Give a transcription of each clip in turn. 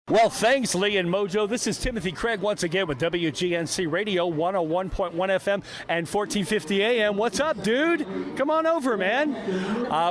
Well, thanks, Lee and Mojo. This is Timothy Craig once again with WGNC Radio, 101.1 FM and 1450 AM. What's up, dude? Come on over, man.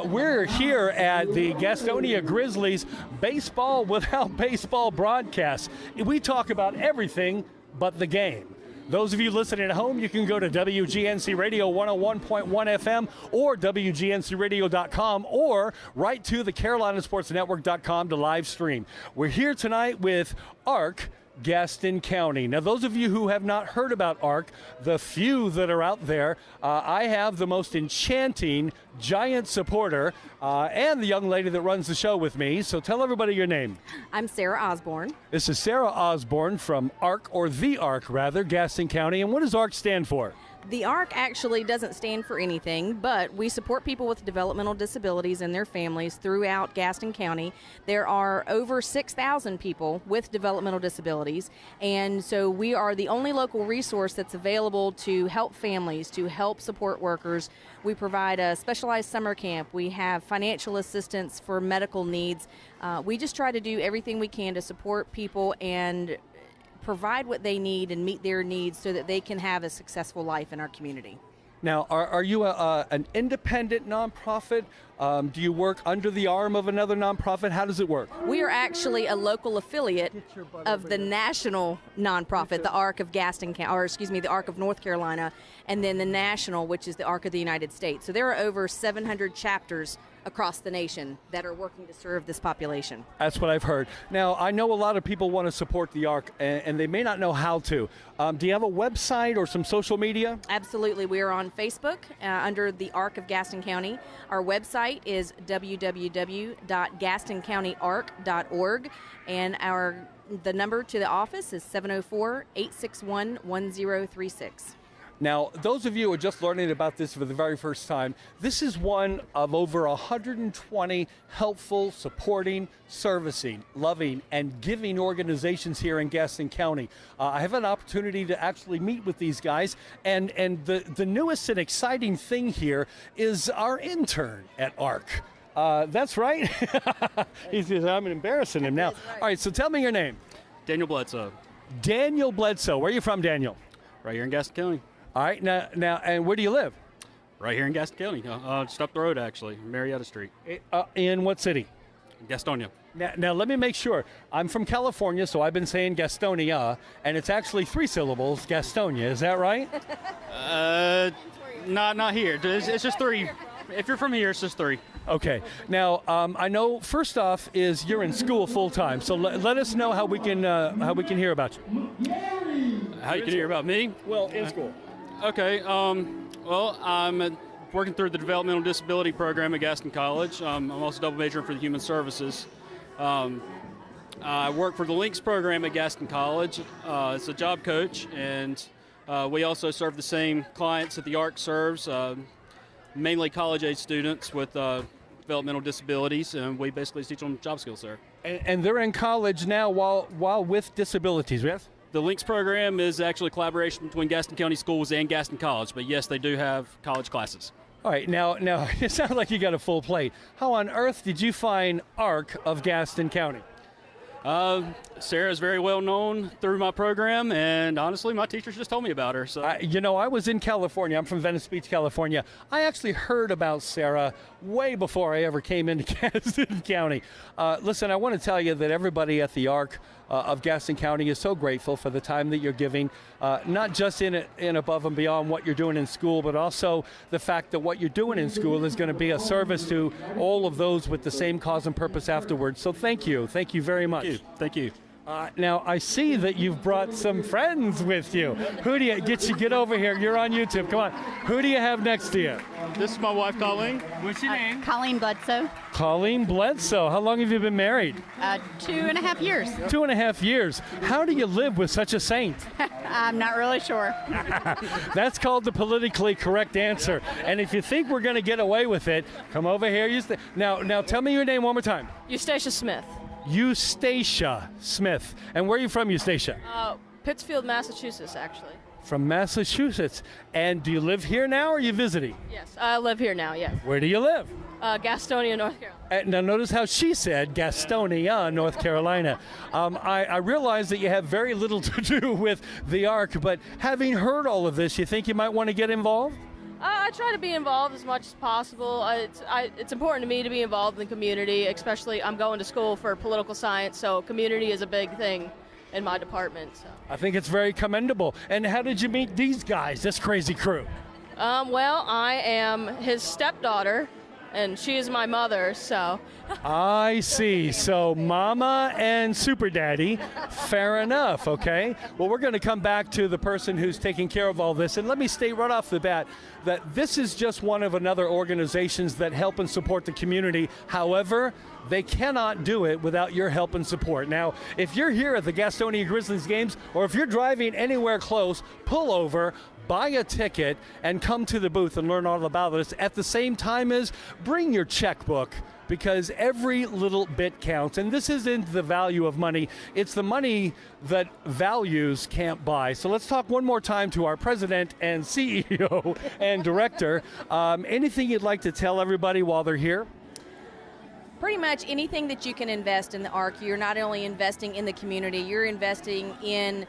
We're here at the Gastonia Grizzlies baseball without baseball broadcast. We talk about everything but the game. Those of you listening at home, you can go to WGNC Radio 101.1 FM or WGNCradio.com or right to the CarolinaSportsNetwork.com to live stream. We're here tonight with ARC Gaston County. Now, those of you who have not heard about ARC, the few that are out there, I have the most enchanting giant supporter and the young lady that runs the show with me. So tell everybody your name. I'm Sarah Osborne. This is Sarah Osborne from ARC, or the ARC rather, Gaston County. And what does ARC stand for? The ARC actually doesn't stand for anything, but we support people with developmental disabilities and their families throughout Gaston County. There are over 6,000 people with developmental disabilities, and so we are the only local resource that's available to help families, to help support workers. We provide a specialized summer camp. We have financial assistance for medical needs. We just try to do everything we can to support people and provide what they need and meet their needs so that they can have a successful life in our community. Now, are you an independent nonprofit? Do you work under the arm of another nonprofit? How does it work? We are actually a local affiliate of the national nonprofit, the ARC of Gaston County, or excuse me, the ARC of North Carolina, and then the national, which is the ARC of the United States. So there are over 700 chapters across the nation that are working to serve this population. That's what I've heard. Now, I know a lot of people want to support the ARC, and they may not know how to. Do you have a website or some social media? Absolutely. We are on Facebook under the ARC of Gaston County. Our website is www.gastoncountyarc.org, and the number to the office is 704-861-1036. Now, those of you who are just learning about this for the very first time, this is one of over 120 helpful, supporting, servicing, loving, and giving organizations here in Gaston County. I have an opportunity to actually meet with these guys, and the newest and exciting thing here is our intern at ARC. That's right. He says, I'm embarrassing him now. Right. All right, so tell me your name. Daniel Bledsoe. Daniel Bledsoe. Where are you from, Daniel? Right here in Gaston County. All right, now, and where do you live? Right here in Gaston County. Just up the road, actually, Marietta Street. In what city? Gastonia. Now, let me make sure. I'm from California, so I've been saying Gastonia, and it's actually 3 syllables, Gastonia. Is that right? Not here. It's just 3. If you're from here, it's just 3. Okay. Now, I know first off is you're in school full time, so let us know how we can hear about you. How you can hear about me? Well, in school. Okay. Well, I'm working through the developmental disability program at Gaston College. I'm also double majoring for the human services. I work for the Links program at Gaston College. It's a job coach, and we also serve the same clients that the ARC serves, mainly college-age students with developmental disabilities, and we basically teach them job skills there. And they're in college now while with disabilities, yes? The Links program is actually a collaboration between Gaston County Schools and Gaston College, but yes, they do have college classes. All right, now it sounds like you got a full plate. How on earth did you find ARC of Gaston County? Sarah is very well known through my program, and honestly, my teachers just told me about her. So, I was in California. I'm from Venice Beach, California. I actually heard about Sarah way before I ever came into Gaston County. Listen, I want to tell you that everybody at the ARC of Gaston County is so grateful for the time that you're giving, not just in above and beyond what you're doing in school, but also the fact that what you're doing in school is going to be a service to all of those with the same cause and purpose afterwards. So thank you very much. Thank you. Now, I see that you've brought some friends with you. Who do you get over here? You're on YouTube. Come on. Who do you have next to you? This is my wife, Colleen. What's your name? Colleen Bledsoe. Colleen Bledsoe. How long have you been married? 2.5 years. 2.5 years. How do you live with such a saint? I'm not really sure. That's called the politically correct answer. And if you think we're going to get away with it, come over here. Now, tell me your name one more time. Eustacia Smith. Eustacia Smith. And where are you from, Eustacia? Pittsfield, Massachusetts, actually. from Massachusetts. And do you live here now or are you visiting? Yes, I live here now, yes. Where do you live? Gastonia, North Carolina. Now notice how she said Gastonia, North Carolina. I realize that you have very little to do with the ARC, but having heard all of this, you think you might want to get involved? I try to be involved as much as possible. It's important to me to be involved in the community, especially I'm going to school for political science, so community is a big thing in my department. So. I think it's very commendable. And how did you meet these guys, this crazy crew? Well, I am his stepdaughter, and she is my mother, so. I see. So mama and super daddy, fair enough, okay? Well, we're going to come back to the person who's taking care of all this. And let me state right off the bat that this is just one of another organizations that help and support the community. However, they cannot do it without your help and support. Now, if you're here at the Gastonia Grizzlies games, or if you're driving anywhere close, pull over, buy a ticket, and come to the booth and learn all about this. At the same time as bring your checkbook, because every little bit counts. And this isn't the value of money, it's the money that values can't buy. So let's talk one more time to our president and CEO and director. Anything you'd like to tell everybody while they're here? Pretty much anything that you can invest in the ARC, you're not only investing in the community, you're investing in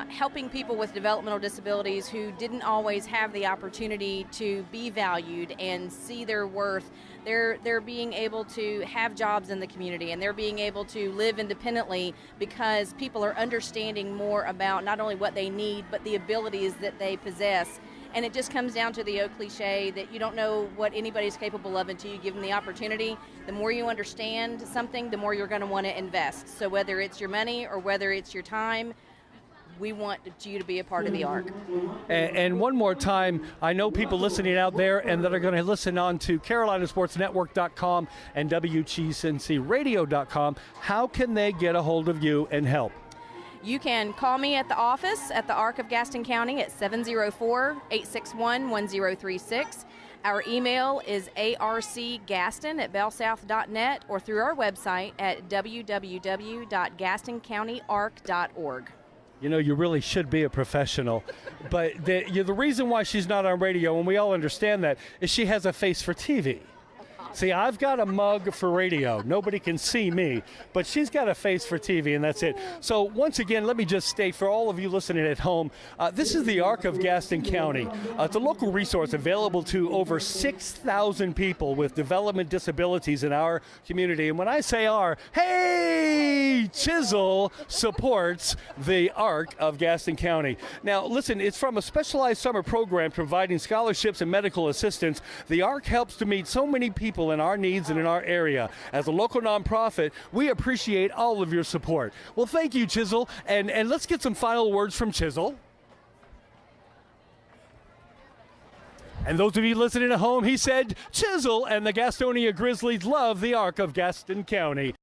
helping people with developmental disabilities who didn't always have the opportunity to be valued and see their worth. They're being able to have jobs in the community, and they're being able to live independently because people are understanding more about not only what they need, but the abilities that they possess. And it just comes down to the old cliche that you don't know what anybody's capable of until you give them the opportunity. The more you understand something, the more you're going to want to invest. So whether it's your money or whether it's your time, we want you to be a part of the ARC. And one more time, I know people listening out there and that are going to listen on to CarolinaSportsNetwork.com and WGNCRadio.com. How can they get a hold of you and help? You can call me at the office at the ARC of Gaston County at 704-861-1036. Our email is arcgaston@bellsouth.net or through our website at www.gastoncountyarc.org. You know, you really should be a professional. But the reason why she's not on radio, and we all understand that, is she has a face for TV. See, I've got a mug for radio. Nobody can see me, but she's got a face for TV, and that's it. So once again, let me just state for all of you listening at home, this is the ARC of Gaston County. It's a local resource available to over 6,000 people with development disabilities in our community. And when I say our, hey, Chisel supports the ARC of Gaston County. Now, listen, it's from a specialized summer program providing scholarships and medical assistance. The ARC helps to meet so many people in our needs and in our area. As a local nonprofit, we appreciate all of your support. Well, thank you, Chisel, and let's get some final words from Chisel. And those of you listening at home, he said, Chisel and the Gastonia Grizzlies love the ARC of Gaston County.